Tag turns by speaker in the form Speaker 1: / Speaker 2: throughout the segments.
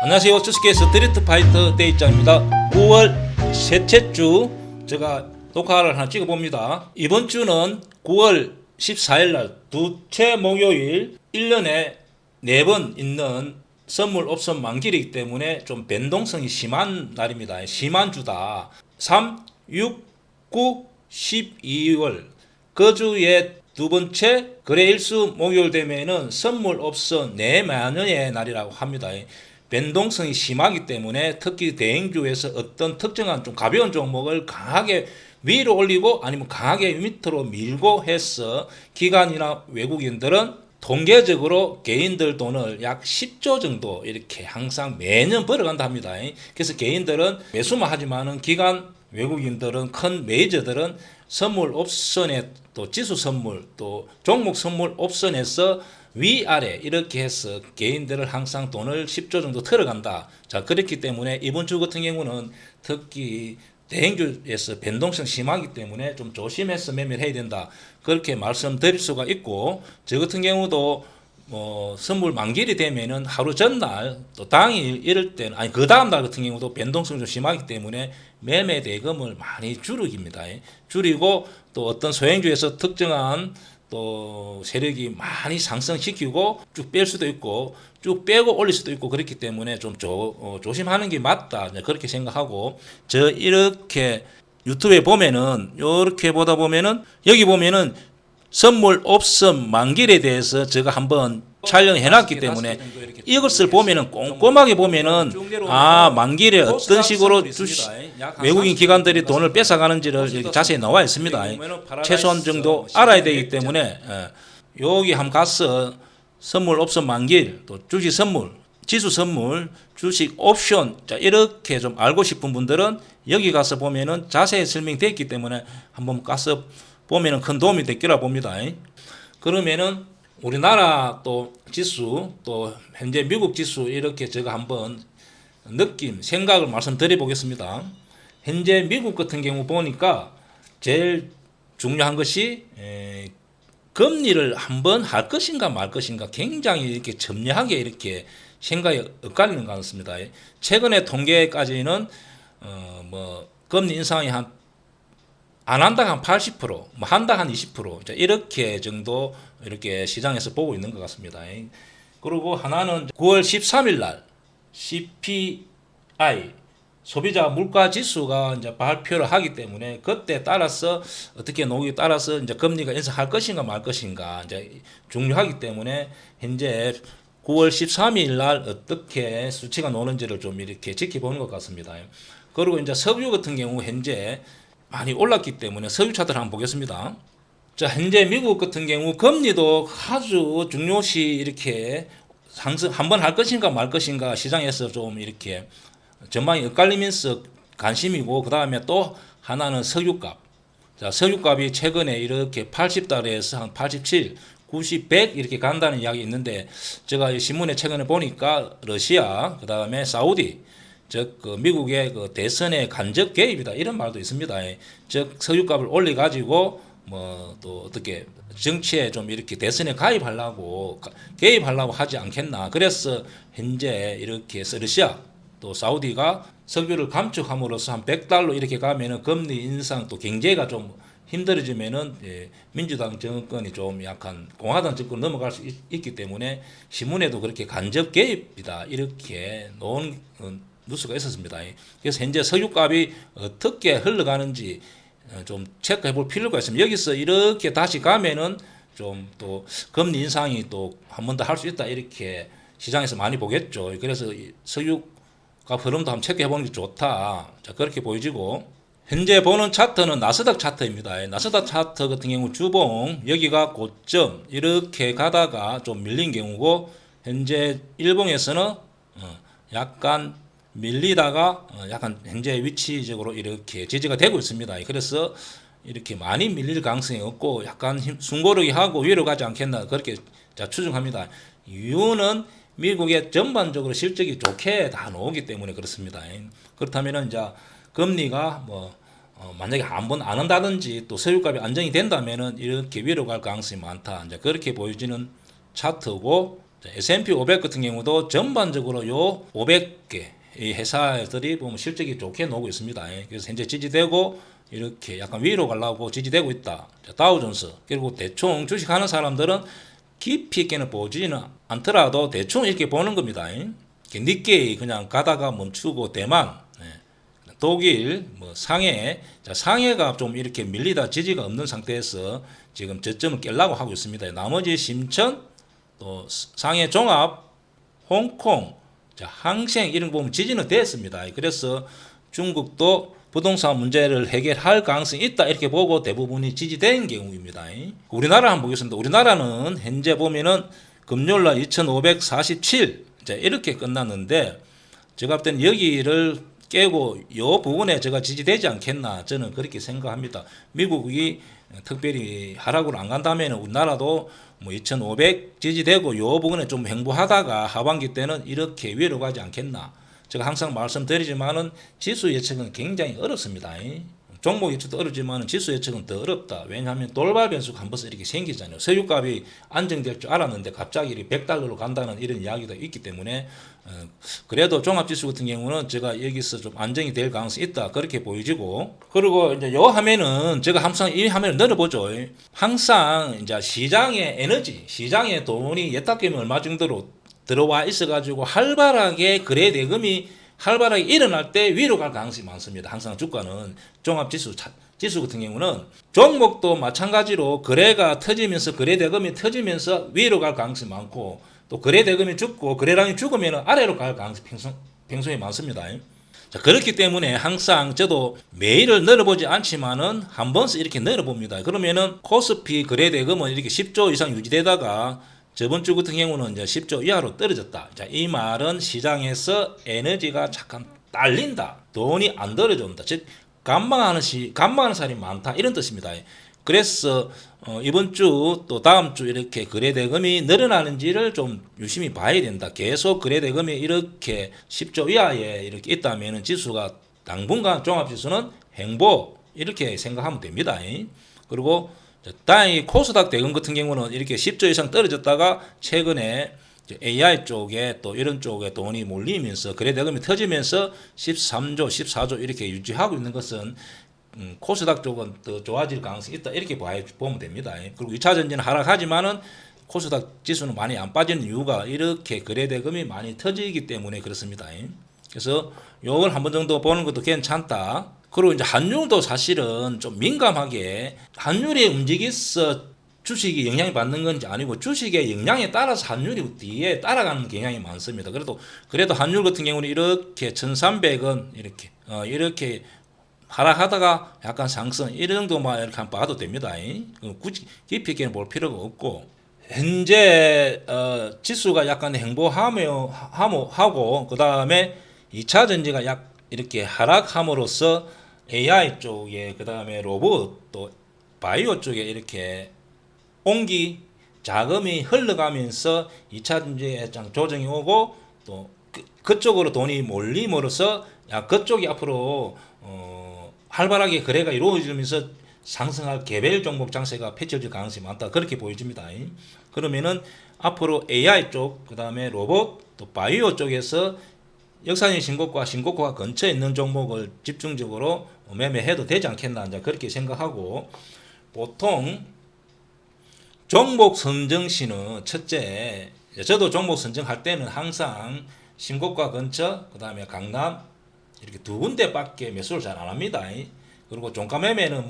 Speaker 1: 안녕하세요. 주식의 스트리트 파이터 데이장입니다. 9월 셋째 주 제가 녹화를 하나 찍어봅니다. 이번 주는 9월 14일 날 두째 목요일 1년에 4번 있는 선물 옵션 만기이기 때문에 좀 변동성이 심한 날입니다. 심한 주다. 3, 6, 9, 12월 그 주에 두 번째 거래일수 목요일 되면은 선물 옵션 내만년의 날이라고 합니다. 변동성이 심하기 때문에 특히 대형주에서 어떤 특정한 좀 가벼운 종목을 강하게 위로 올리고 아니면 강하게 밑으로 밀고 해서 기관이나 외국인들은 통계적으로 개인들 돈을 약 10조 정도 이렇게 항상 매년 벌어간다 합니다. 그래서 개인들은 매수만 하지만은 기관 외국인들은 큰 메이저들은 선물 옵션에 또 지수 선물 또 종목 선물 옵션에서 위아래 이렇게 해서 개인들을 항상 돈을 10조 정도 털어간다. 자, 그렇기 때문에 이번 주 같은 경우는 특히 대형주에서 변동성 심하기 때문에 좀 조심해서 매매를 해야 된다. 그렇게 말씀드릴 수가 있고, 저 같은 경우도 선물 만기일이 되면은 하루 전날 또 당일 이럴 때는 아니 그 다음 날 같은 경우도 변동성이 좀 심하기 때문에 매매 대금을 많이 줄이깁니다. 줄이고 또 어떤 소형주에서 특정한 또 세력이 많이 상승시키고 쭉 뺄 수도 있고 쭉 빼고 올릴 수도 있고 그렇기 때문에 좀 조심하는 게 맞다 그렇게 생각하고, 저 이렇게 유튜브에 보면은 이렇게 보다 보면은 여기 보면은 선물 옵션 만기일에 대해서 제가 한번 촬영해 놨기 때문에 이것을 보면은 꼼꼼하게 보면은 만기일에 어떤 식으로 외국인 기관들이 돈을 뺏어가는지를 이렇게 자세히 나와 있습니다. 최소한 정도 알아야 되기 때문에 여기 한번 가서 선물 옵션 만기일 또 주식 선물 지수 선물 주식 옵션 자 이렇게 좀 알고 싶은 분들은 여기 가서 보면은 자세히 설명되어 있기 때문에 한번 가서 보면은 큰 도움이 됐기라 봅니다. 그러면은 우리나라 또 지수 또 현재 미국 지수 이렇게 제가 한번 느낌 생각을 말씀드려 보겠습니다. 현재 미국 같은 경우 보니까 제일 중요한 것이 금리를 한번 할 것인가 말 것인가 굉장히 이렇게 첨예하게 이렇게 생각이 엇갈리는 것 같습니다. 최근의 통계까지는 금리 인상이 안 한다 한 80%, 뭐 한다 한 20% 이렇게 정도 이렇게 시장에서 보고 있는 것 같습니다. 그리고 하나는 9월 13일 날 CPI 소비자 물가 지수가 이제 발표를 하기 때문에 그때 따라서 어떻게 노기에 따라서 이제 금리가 인상할 것인가 말 것인가 이제 중요하기 때문에 현재 9월 13일 날 어떻게 수치가 나오는지를 좀 이렇게 지켜보는 것 같습니다. 그리고 이제 석유 같은 경우 현재 많이 올랐기 때문에 석유 차트를 한번 보겠습니다. 자, 현재 미국 같은 경우 금리도 아주 중요시 이렇게 상승 한번 할 것인가 말 것인가 시장에서 좀 이렇게 전망이 엇갈리면서 관심이고, 그 다음에 또 하나는 석유값. 자, 석유값이 최근에 이렇게 80달러에서 한 87, 90, 100 이렇게 간다는 이야기 있는데, 제가 이 신문에 최근에 보니까 러시아, 그 다음에 사우디, 즉 미국의 그 대선의 간접 개입이다 이런 말도 있습니다. 즉 석유값을 올려 가지고 또 어떻게 정치에 좀 이렇게 대선에 개입하려고 하지 않겠나. 그래서 현재 이렇게 러시아 또 사우디가 석유를 감축함으로써 한 100달러 이렇게 가면은 금리 인상 또 경제가 좀 힘들어지면은 민주당 정권이 좀 약간 공화당 정권 넘어갈 수 있기 때문에 신문에도 그렇게 간접 개입이다 이렇게 놓은 뉴스가 있었습니다. 그래서 현재 석유값이 어떻게 흘러가는지 좀 체크해 볼 필요가 있습니다. 여기서 이렇게 다시 가면은 좀 또 금리 인상이 또 한 번 더 할 수 있다 이렇게 시장에서 많이 보겠죠. 그래서 석유값 흐름도 한번 체크해 보는 게 좋다. 자, 그렇게 보여지고, 현재 보는 차트는 나스닥 차트입니다. 나스닥 차트 같은 경우 주봉 여기가 고점 이렇게 가다가 좀 밀린 경우고, 현재 일봉에서는 약간 밀리다가 약간 현재 위치적으로 이렇게 지지가 되고 있습니다. 그래서 이렇게 많이 밀릴 가능성이 없고 약간 숨고르기 하고 위로 가지 않겠나 그렇게 추정합니다. 이유는 미국의 전반적으로 실적이 좋게 다 나오기 때문에 그렇습니다. 그렇다면은 이제 금리가 만약에 한번 안 한다든지 또 석유값이 안정이 된다면은 이렇게 위로 갈 가능성이 많다. 이제 그렇게 보여지는 차트고, S&P 500 같은 경우도 전반적으로 요 500개 이 회사들이 보면 실적이 좋게 나오고 있습니다. 그래서 현재 지지되고 이렇게 약간 위로 가려고 지지되고 있다. 다우존스. 그리고 대충 주식하는 사람들은 깊이 있게는 보지는 않더라도 대충 이렇게 보는 겁니다. 니케이 그냥 가다가 멈추고 대만, 독일, 뭐 상해, 상해가 좀 이렇게 밀리다 지지가 없는 상태에서 지금 저점을 깨려고 하고 있습니다. 나머지 심천, 또 상해 종합, 홍콩, 항생 이런 거 보면 지지는 됐습니다. 그래서 중국도 부동산 문제를 해결할 가능성이 있다 이렇게 보고 대부분이 지지된 경우입니다. 우리나라 한번 보겠습니다. 우리나라는 현재 보면은 금요일날 2547 이렇게 끝났는데 제가 볼 때는 여기를 깨고 이 부분에 제가 지지되지 않겠나 저는 그렇게 생각합니다. 미국이 특별히 하락으로 안 간다면 우리나라도 뭐 2500 지지되고 이 부분에 좀 횡보하다가 하반기 때는 이렇게 위로 가지 않겠나. 제가 항상 말씀드리지만은 지수 예측은 굉장히 어렵습니다. 종목 예측도 어렵지만 지수 예측은 더 어렵다. 왜냐하면 돌발 변수가 한 번씩 이렇게 생기잖아요. 석유값이 안정될 줄 알았는데 갑자기 $100로 간다는 이런 이야기도 있기 때문에 그래도 종합지수 같은 경우는 제가 여기서 좀 안정이 될 가능성이 있다. 그렇게 보여지고 그리고 이제 요 화면은 제가 항상 이 화면을 늘어보죠. 항상 이제 시장의 에너지, 시장의 돈이 예탁금이 얼마 정도로 들어와 있어가지고 활발하게 거래 대금이 활발하게 일어날 때 위로 갈 가능성이 많습니다. 항상 주가는 종합지수 지수 같은 경우는 종목도 마찬가지로 거래가 터지면서 거래 대금이 터지면서 위로 갈 가능성이 많고 또 거래 대금이 죽고 거래량이 죽으면 아래로 갈 가능성이 평소에 많습니다. 자, 그렇기 때문에 항상 저도 매일을 늘어보지 않지만은 한 번씩 이렇게 늘어봅니다. 그러면은 코스피 거래 대금은 이렇게 10조 이상 유지되다가 저번 주 같은 경우는 이제 10조 이하로 떨어졌다. 자, 이 말은 시장에서 에너지가 잠깐 딸린다. 돈이 안 들어준다. 즉, 감망하는 사람이 많다. 이런 뜻입니다. 그래서 이번 주 또 다음 주 이렇게 거래 대금이 늘어나는지를 좀 유심히 봐야 된다. 계속 거래 대금이 이렇게 10조 이하에 이렇게 있다면 지수가 당분간 종합지수는 횡보 이렇게 생각하면 됩니다. 그리고 다행히 코스닥 대금 같은 경우는 이렇게 10조 이상 떨어졌다가 최근에 AI 쪽에 또 이런 쪽에 돈이 몰리면서 거래 대금이 터지면서 13조, 14조 이렇게 유지하고 있는 것은 코스닥 쪽은 더 좋아질 가능성이 있다 이렇게 보면 됩니다. 그리고 2차 전지는 하락하지만은 코스닥 지수는 많이 안 빠지는 이유가 이렇게 거래 대금이 많이 터지기 때문에 그렇습니다. 그래서 요걸 한 번 정도 보는 것도 괜찮다. 그리고 이제 환율도 사실은 좀 민감하게 환율이 움직여서 주식이 영향을 받는 건지 아니고 주식의 영향에 따라서 환율이 뒤에 따라가는 경향이 많습니다. 그래도 환율 같은 경우는 이렇게 1,300원 이렇게 하락하다가 약간 상승 이런 정도만 이렇게 한번 봐도 됩니다. 굳이 깊이 있게 볼 필요가 없고 현재 지수가 약간 횡보하고 그 다음에 2차 전지가 약 이렇게 하락함으로써 AI 쪽에 그 다음에 로봇 또 바이오 쪽에 이렇게 온기 자금이 흘러가면서 2차 전지에 조정이 오고 또 그쪽으로 돈이 몰림으로써 그쪽이 앞으로 활발하게 거래가 이루어지면서 상승할 개별 종목 장세가 펼쳐질 가능성이 많다. 그렇게 보여집니다. 그러면은 앞으로 AI 쪽, 그 다음에 로봇, 또 바이오 쪽에서 역사적인 신고가 근처에 있는 종목을 집중적으로 매매해도 되지 않겠나. 이제 그렇게 생각하고 보통 종목 선정 시는 첫째, 저도 종목 선정할 때는 항상 신고가 근처, 그 다음에 강남 이렇게 두 군데밖에 매수를 잘 안 합니다. 그리고 종가 매매는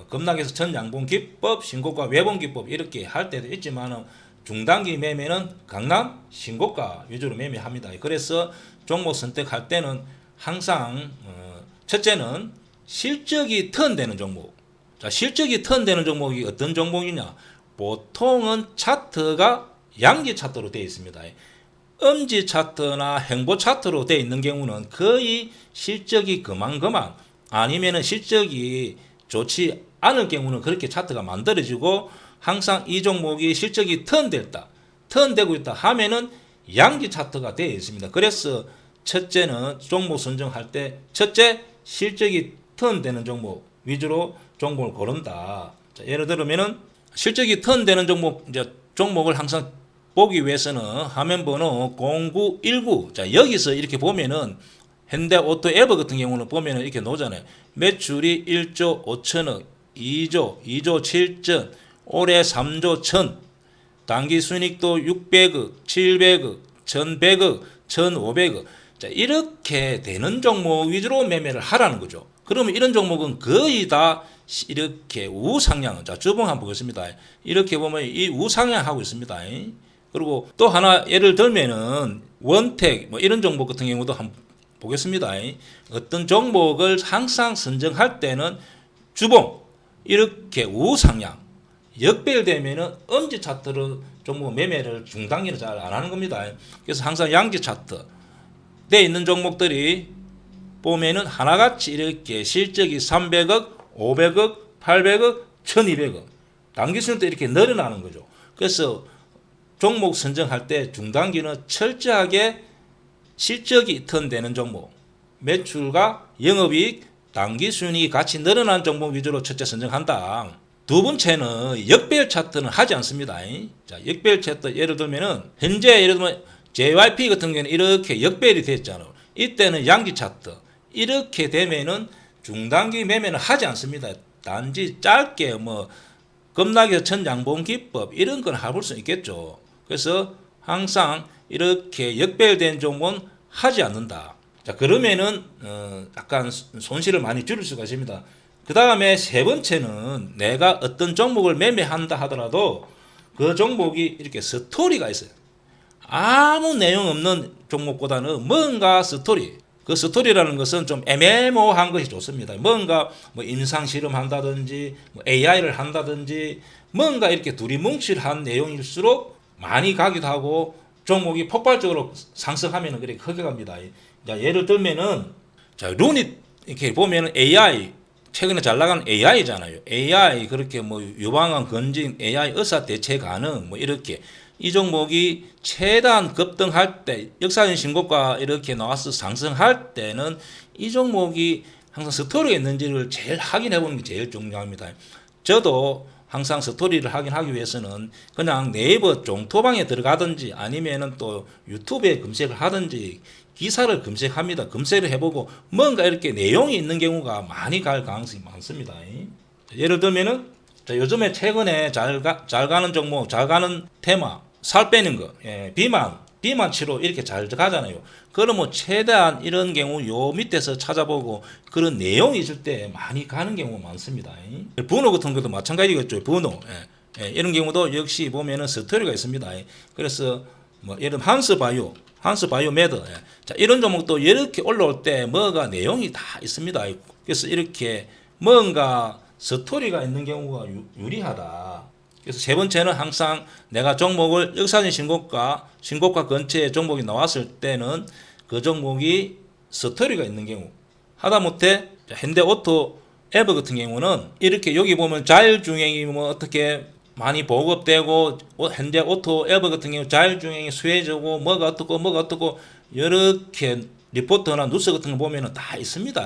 Speaker 1: 급락해서 전양봉 기법, 신고가 외봉 기법 이렇게 할 때도 있지만 중단기 매매는 강남 신고가 위주로 매매합니다. 그래서 종목 선택할 때는 항상 첫째는 실적이 턴되는 종목. 자, 실적이 턴되는 종목이 어떤 종목이냐? 보통은 차트가 양지 차트로 되어 있습니다. 음지 차트나 횡보 차트로 되어 있는 경우는 거의 실적이 그만 아니면은 실적이 좋지 않을 경우는 그렇게 차트가 만들어지고 항상 이 종목이 실적이 턴되고 있다 하면은 양지 차트가 되어 있습니다. 그래서 첫째는 종목 선정할 때 첫째 실적이 턴되는 종목 위주로 종목을 고른다. 자, 예를 들면은 실적이 턴되는 종목을 항상 보기 위해서는 화면 번호 0919. 자, 여기서 이렇게 보면은 현대오토에버 같은 경우는 보면은 이렇게 나오잖아요. 매출이 1조 5천억, 2조 7천, 올해 3조 1천, 당기 순이익도 600억, 700억, 1100억, 1500억. 자, 이렇게 되는 종목 위주로 매매를 하라는 거죠. 그러면 이런 종목은 거의 다 이렇게 우상향. 자, 주봉 한번 보겠습니다. 이렇게 보면 이 우상향하고 있습니다. 그리고 또 하나 예를 들면은 원택 뭐 이런 종목 같은 경우도 한번 보겠습니다. 어떤 종목을 항상 선정할 때는 주봉 이렇게 우상향 역배열되면은 엄지 차트로 종목 매매를 중단기를 잘 안 하는 겁니다. 그래서 항상 양지 차트 돼 있는 종목들이 보면은 하나같이 이렇게 실적이 300억, 500억, 800억, 1200억 단기순도 이렇게 늘어나는 거죠. 그래서 종목 선정할 때 중단기는 철저하게 실적이 턴되는 종목, 매출과 영업이익, 당기순이익이 같이 늘어난 종목 위주로 첫째 선정한다. 두 번째는 역배열 차트는 하지 않습니다. 자, 역배열 차트 예를 들면은 현재 예를 들면 JYP 같은 경우는 이렇게 역배열이 됐잖아요. 이때는 양지 차트 이렇게 되면은 중단기 매매는 하지 않습니다. 단지 짧게 뭐 급락에서 천장봉 기법 이런 건 해볼 수 있겠죠. 그래서 항상 이렇게 역배열된 종목은 하지 않는다. 자, 그러면은 약간 손실을 많이 줄일 수가 있습니다. 그 다음에 세 번째는 내가 어떤 종목을 매매한다 하더라도 그 종목이 이렇게 스토리가 있어요. 아무 내용 없는 종목보다는 뭔가 스토리. 그 스토리라는 것은 좀 애매모호한 것이 좋습니다. 뭔가 뭐 임상 실험한다든지 뭐 AI를 한다든지 뭔가 이렇게 두리뭉실한 내용일수록 많이 가기도 하고 종목이 폭발적으로 상승하면 그렇게 크게 갑니다. 자, 예를 들면은 자, 루닛 이렇게 보면은 AI 최근에 잘 나가는 AI잖아요. AI 그렇게 뭐 유방암 건진 AI 의사 대체 가능 뭐 이렇게 이 종목이 최단 급등할 때 역사적인 신고가 이렇게 나와서 상승할 때는 이 종목이 항상 스토리가 있는지를 제일 확인해 보는 게 제일 중요합니다. 저도 항상 스토리를 확인하기 위해서는 그냥 네이버 종토방에 들어가든지 아니면은 또 유튜브에 검색을 하든지 기사를 검색합니다. 검색을 해보고 뭔가 이렇게 내용이 있는 경우가 많이 갈 가능성이 많습니다. 예를 들면은 요즘에 최근에 잘 가는 종목, 잘 가는 테마, 살 빼는 거, 비만 치료 이렇게 잘 가잖아요. 그러면 최대한 이런 경우 요 밑에서 찾아보고 그런 내용이 있을 때 많이 가는 경우가 많습니다. 번호 같은 것도 마찬가지겠죠. 번호. 이런 경우도 역시 보면은 스토리가 있습니다. 그래서 뭐 예를 들면 한스바이오메드 자, 이런 종목도 이렇게 올라올 때 뭐가 내용이 다 있습니다. 그래서 이렇게 뭔가 스토리가 있는 경우가 유리하다. 그래서 세 번째는 항상 내가 종목을 역사적인 신고가 근처에 종목이 나왔을 때는 그 종목이 스토리가 있는 경우 하다못해 현대오토 에버 같은 경우는 이렇게 여기 보면 자율주행이 뭐 어떻게 많이 보급되고 현대오토 에버 같은 경우 자율주행이 수혜주고 뭐가 어떻고 이렇게 리포트나 뉴스 같은 거 보면은 다 있습니다.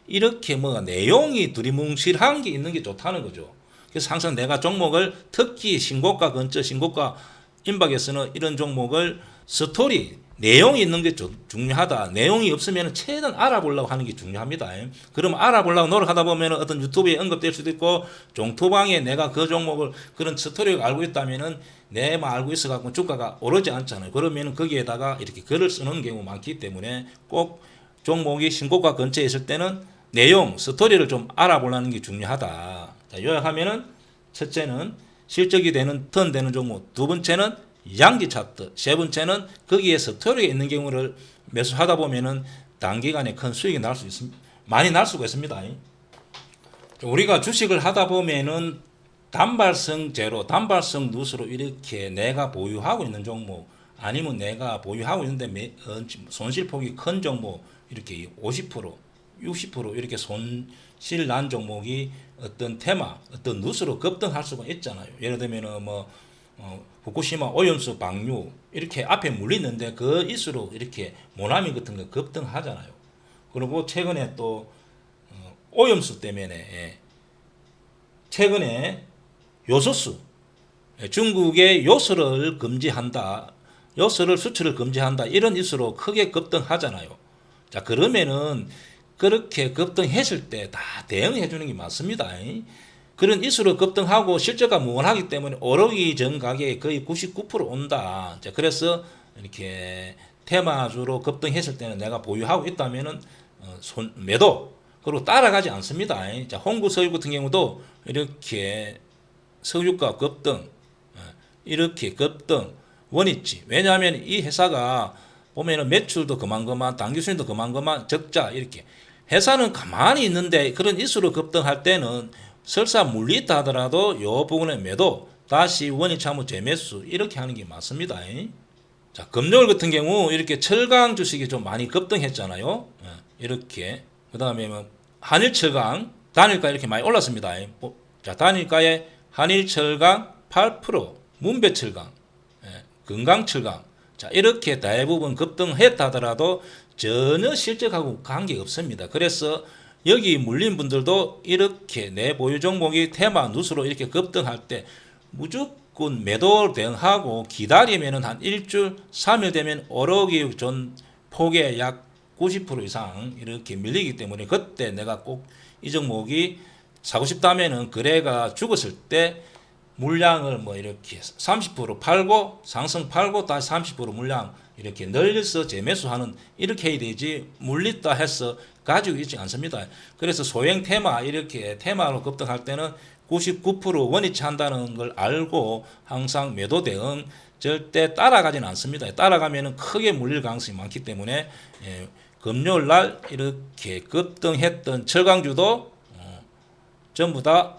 Speaker 1: 이렇게 뭐가 내용이 두리뭉실한 게 있는 게 좋다는 거죠. 그래서 항상 내가 종목을 특히 신고가 근처 신고가 임박에서는 이런 종목을 스토리 내용이 있는 게 중요하다. 내용이 없으면 최대한 알아보려고 하는 게 중요합니다. 그럼 알아보려고 노력하다 보면 어떤 유튜브에 언급될 수도 있고 종토방에 내가 그 종목을 그런 스토리를 알고 있다면은 내만 알고 있어갖고 주가가 오르지 않잖아요. 그러면 거기에다가 이렇게 글을 쓰는 경우 많기 때문에 꼭 종목이 신고가 근처에 있을 때는 내용 스토리를 좀 알아보려는 게 중요하다. 자, 요약하면은 첫째는 실적이 되는 턴되는 종목, 두 번째는 양지 차트, 세 번째는 거기에 스토리가 있는 경우를 매수하다 보면은 단기간에 큰 수익이 날 수 있습니다. 많이 날 수가 있습니다. 우리가 주식을 하다 보면은 단발성 제로, 단발성 누수로 이렇게 내가 보유하고 있는 종목 아니면 내가 보유하고 있는데 손실폭이 큰 종목 이렇게 50%, 60% 이렇게 손실 난 종목이 어떤 테마, 어떤 누수로 급등할 수가 있잖아요. 예를 들면은 뭐 후쿠시마 오염수 방류 이렇게 앞에 물리는데 그 이수로 이렇게 모나미 같은 거 급등하잖아요. 그리고 최근에 또 오염수 때문에 최근에 요소수 중국의 요소를 금지한다. 요소를 수출을 금지한다. 이런 이슈로 크게 급등하잖아요. 자, 그러면은 그렇게 급등했을 때 다 대응해 주는 게 맞습니다. 그런 이슈로 급등하고 실제가 무관하기 때문에 오르기 전 가격이 거의 99% 온다. 자, 그래서 이렇게 테마주로 급등했을 때는 내가 보유하고 있다면은 매도. 그리고 따라가지 않습니다. 자, 홍구 석유 같은 경우도 이렇게 석유가 급등, 이렇게 급등 원위치. 왜냐하면 이 회사가 보면은 매출도 그만그만, 당기순이도 그만그만, 적자 이렇게. 회사는 가만히 있는데 그런 이슈로 급등할 때는 설사 물리있다 하더라도 요 부분에 매도, 다시 원위치 한번 재매수 이렇게 하는 게 맞습니다. 자, 금요일 같은 경우 이렇게 철강 주식이 좀 많이 급등했잖아요. 이렇게. 그 다음에 뭐 한일철강 단일가 이렇게 많이 올랐습니다. 자, 단일가에 한일철강 8%, 문배철강, 건강철강. 자, 이렇게 대부분 급등했다 하더라도 전혀 실적하고 관계 없습니다. 그래서 여기 물린 분들도 이렇게 내 보유 종목이 테마 누수로 이렇게 급등할 때 무조건 매도 대응하고 기다리면은 한 일주일, 3일 되면 오르기 전 폭의 약 90% 이상 이렇게 밀리기 때문에 그때 내가 꼭 이 종목이 사고 싶다면은 거래가 죽었을 때 물량을 뭐 이렇게 30% 팔고 상승 팔고 다시 30% 물량 이렇게 늘려서 재매수하는 이렇게 해야 되지 물렸다 해서 가지고 있지 않습니다. 그래서 소형 테마 이렇게 테마로 급등할 때는 99% 원위치 한다는 걸 알고 항상 매도 대응 절대 따라가지는 않습니다. 따라가면은 크게 물릴 가능성이 많기 때문에 금요일 날 이렇게 급등했던 철강주도 전부 다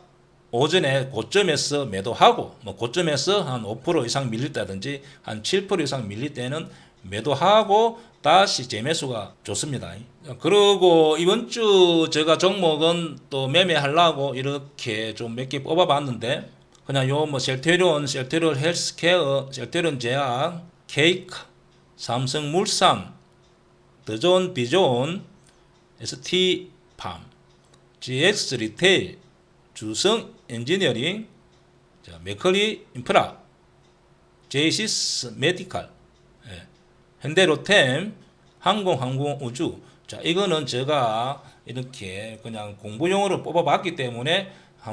Speaker 1: 오전에 고점에서 매도하고 뭐 고점에서 한 5% 이상 밀렸다든지 한 7% 이상 밀릴 때는 매도하고 다시 재매수가 좋습니다. 그리고 이번 주 제가 종목은 또 매매하려고 이렇게 좀 몇 개 뽑아봤는데 그냥 요 뭐 셀테리온 헬스케어, 셀테리온 제약, 케이크, 삼성물산, 더존 비존, ST팜, GX 리테일, 주성 엔지니어링, 맥커리 인프라, 제이시스 메디칼, 현대로템, 항공우주. 자, 이거는 제가 이렇게 그냥 공부용으로 뽑아봤기 때문에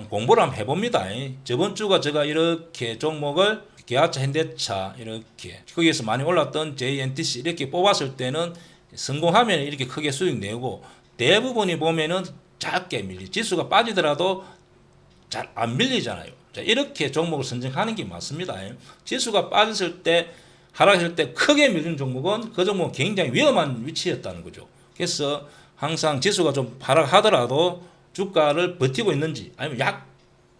Speaker 1: 공부를 한번 해봅니다. 저번 주가 제가 이렇게 종목을 기아차, 현대차 이렇게 거기에서 많이 올랐던 JNTC 이렇게 뽑았을 때는 성공하면 이렇게 크게 수익 내고 대부분이 보면은 작게 밀리. 지수가 빠지더라도 잘 안 밀리잖아요. 자, 이렇게 종목을 선정하는 게 맞습니다. 지수가 빠졌을 때 하락했을 때 크게 밀리는 종목은 그 종목은 굉장히 위험한 위치였다는 거죠. 그래서 항상 지수가 좀 하락하더라도 주가를 버티고 있는지 아니면 약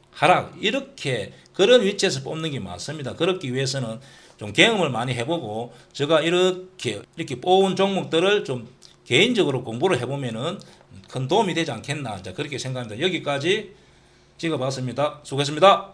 Speaker 1: 하락 이렇게 그런 위치에서 뽑는 게 맞습니다. 그렇기 위해서는 좀 경험을 많이 해보고 제가 이렇게 뽑은 종목들을 좀 개인적으로 공부를 해보면은 큰 도움이 되지 않겠나 그렇게 생각합니다. 여기까지 찍어봤습니다. 수고했습니다.